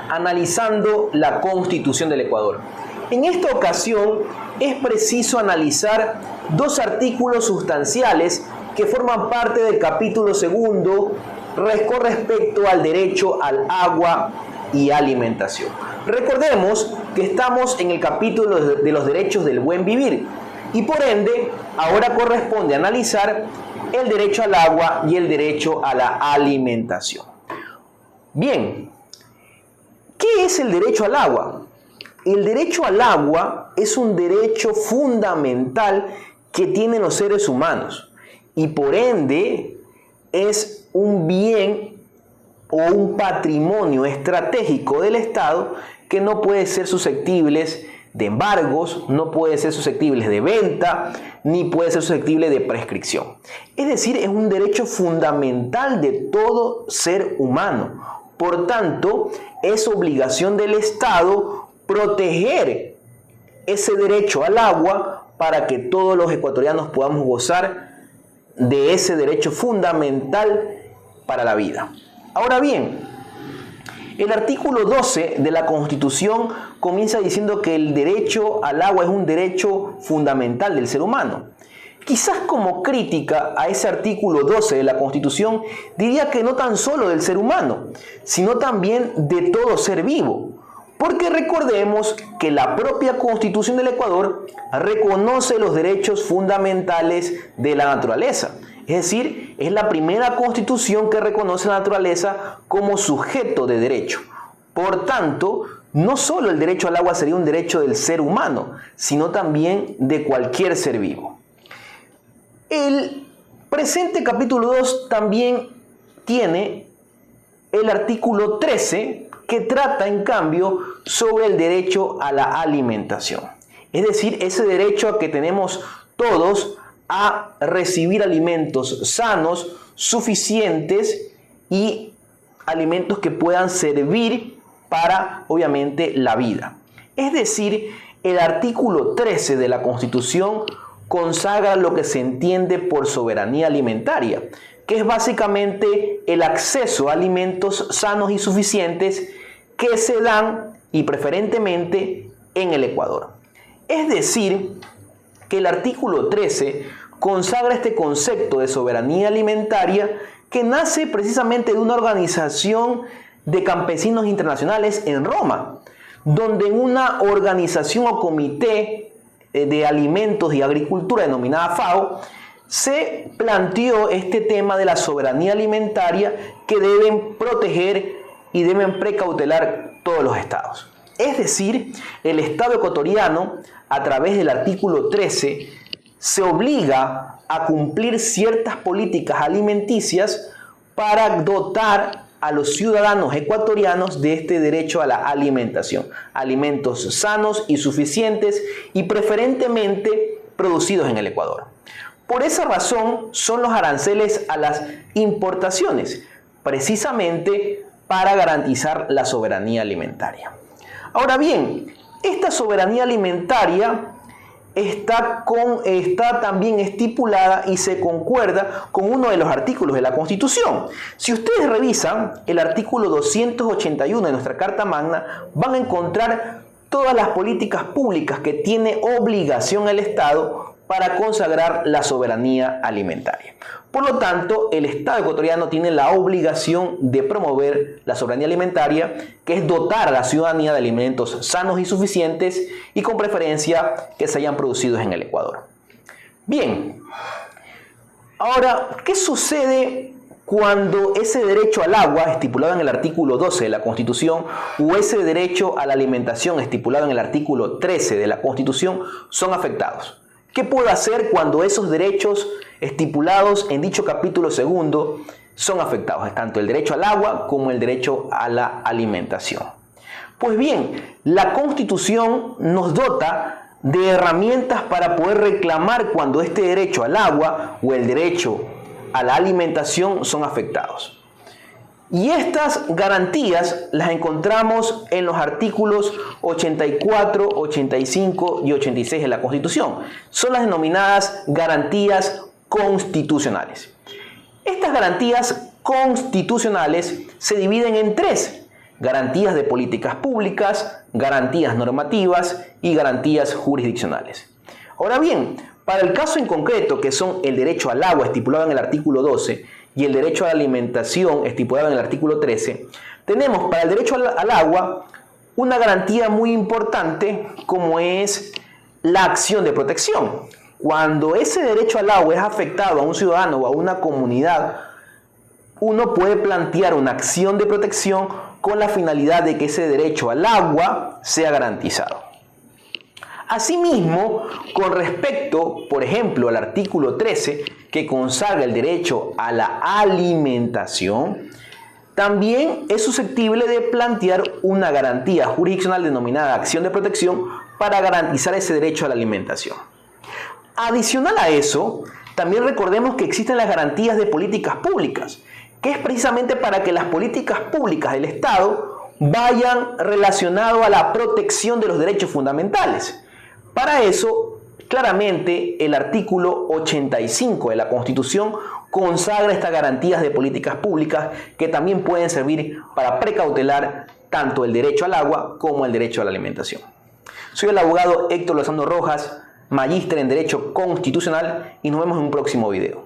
analizando la Constitución del Ecuador. En esta ocasión es preciso analizar dos artículos sustanciales que forman parte del capítulo segundo con respecto al derecho al agua y alimentación. Recordemos que estamos en el capítulo de los derechos del buen vivir y por ende ahora corresponde analizar el derecho al agua y el derecho a la alimentación. Bien, ¿qué es el derecho al agua? El derecho al agua es un derecho fundamental que tienen los seres humanos y por ende es un bien o un patrimonio estratégico del Estado que no puede ser susceptible de embargos, no puede ser susceptible de venta, ni puede ser susceptible de prescripción. Es decir, es un derecho fundamental de todo ser humano. Por tanto, es obligación del Estado proteger ese derecho al agua para que todos los ecuatorianos podamos gozar de ese derecho fundamental para la vida. Ahora bien, el artículo 12 de la Constitución comienza diciendo que el derecho al agua es un derecho fundamental del ser humano. Quizás como crítica a ese artículo 12 de la Constitución diría que no tan solo del ser humano, sino también de todo ser vivo. Porque recordemos que la propia Constitución del Ecuador reconoce los derechos fundamentales de la naturaleza. Es decir, es la primera constitución que reconoce la naturaleza como sujeto de derecho. Por tanto, no solo el derecho al agua sería un derecho del ser humano, sino también de cualquier ser vivo. El presente capítulo 2 también tiene el artículo 13 que trata en cambio sobre el derecho a la alimentación. Es decir, ese derecho a que tenemos todos a recibir alimentos sanos, suficientes y alimentos que puedan servir para, obviamente, la vida. Es decir, el artículo 13 de la Constitución consagra lo que se entiende por soberanía alimentaria, que es básicamente el acceso a alimentos sanos y suficientes que se dan y preferentemente en el Ecuador. Es decir, que el artículo 13 consagra este concepto de soberanía alimentaria que nace precisamente de una organización de campesinos internacionales en Roma, donde en una organización o comité de alimentos y agricultura denominada FAO, se planteó este tema de la soberanía alimentaria que deben proteger y deben precautelar todos los estados. Es decir, el Estado ecuatoriano, a través del artículo 13, se obliga a cumplir ciertas políticas alimenticias para dotar a los ciudadanos ecuatorianos de este derecho a la alimentación. Alimentos sanos y suficientes y preferentemente producidos en el Ecuador. Por esa razón son los aranceles a las importaciones, precisamente para garantizar la soberanía alimentaria. Ahora bien, esta soberanía alimentaria está también estipulada y se concuerda con uno de los artículos de la Constitución. Si ustedes revisan el artículo 281 de nuestra Carta Magna, van a encontrar todas las políticas públicas que tiene obligación el Estado para consagrar la soberanía alimentaria. Por lo tanto, el Estado ecuatoriano tiene la obligación de promover la soberanía alimentaria, que es dotar a la ciudadanía de alimentos sanos y suficientes y con preferencia que se hayan producidos en el Ecuador. Bien, ahora, ¿qué sucede cuando ese derecho al agua estipulado en el artículo 12 de la Constitución o ese derecho a la alimentación estipulado en el artículo 13 de la Constitución son afectados? ¿Qué puedo hacer cuando esos derechos estipulados en dicho capítulo segundo son afectados? Tanto el derecho al agua como el derecho a la alimentación. Pues bien, la Constitución nos dota de herramientas para poder reclamar cuando este derecho al agua o el derecho a la alimentación son afectados. Y estas garantías las encontramos en los artículos 84, 85 y 86 de la Constitución. Son las denominadas garantías constitucionales. Estas garantías constitucionales se dividen en tres, garantías de políticas públicas, garantías normativas y garantías jurisdiccionales. Ahora bien, para el caso en concreto, que son el derecho al agua estipulado en el artículo 12 y el derecho a la alimentación estipulado en el artículo 13, tenemos para el derecho al agua una garantía muy importante como es la acción de protección. Cuando ese derecho al agua es afectado a un ciudadano o a una comunidad, uno puede plantear una acción de protección con la finalidad de que ese derecho al agua sea garantizado. Asimismo, con respecto, por ejemplo, al artículo 13, que consagra el derecho a la alimentación, también es susceptible de plantear una garantía jurisdiccional denominada acción de protección para garantizar ese derecho a la alimentación. Adicional a eso, también recordemos que existen las garantías de políticas públicas, que es precisamente para que las políticas públicas del Estado vayan relacionadas a la protección de los derechos fundamentales. Para eso, claramente, el artículo 85 de la Constitución consagra estas garantías de políticas públicas que también pueden servir para precautelar tanto el derecho al agua como el derecho a la alimentación. Soy el abogado Héctor Lozano Rojas, magíster en Derecho Constitucional, y nos vemos en un próximo video.